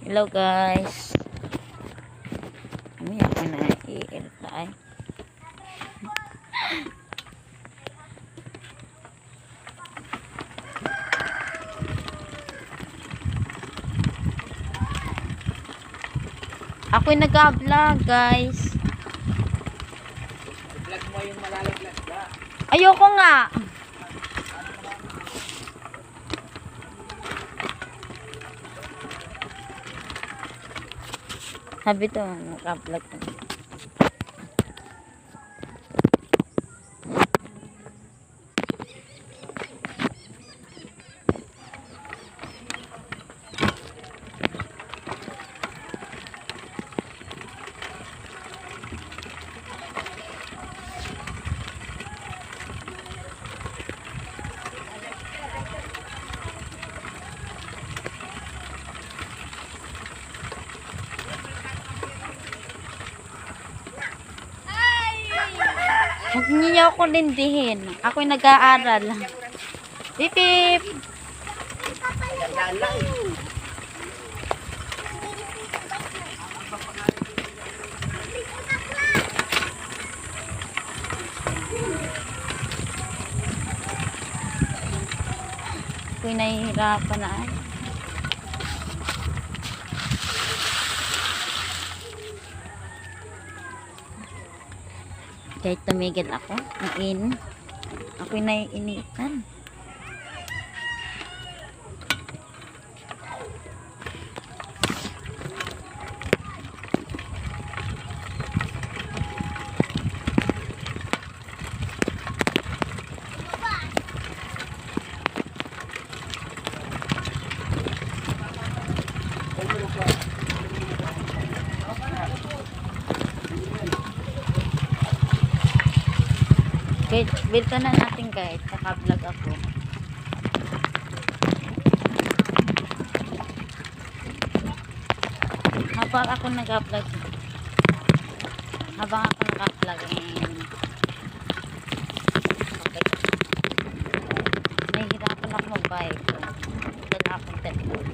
Hello guys. May ako na i-airtay. Ako'y nag-vlog guys. Vlog mo yung malalaglag ba? Ayoko nga. Sabi to, naka-vlog ko. Huwag niyo ako lindihin. Ako'y nag-aaral. Pipip! Ako'y nahihirapan na. Kahit tumigil ako, ako'y naiinitan. Bilto na natin guys, naka-vlog ako. Habang ako nag-vlog, nahihirapan ako mag-bike. Dala akong telephone.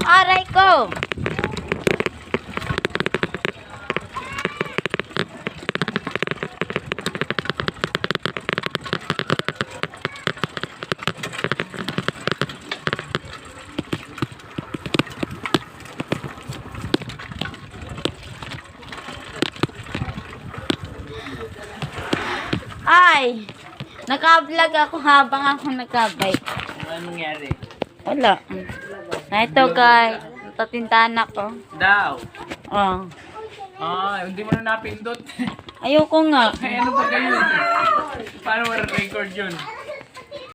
Aray ko! Ay! Naka-vlog ako habang ako nagka-bike. Ano nangyari? Wala. Na ito guys, tatintahan ako. Daw. Oh. Hindi mo na napindot. Ayoko nga. Ay, ano ba kayo? Paano mo record yun?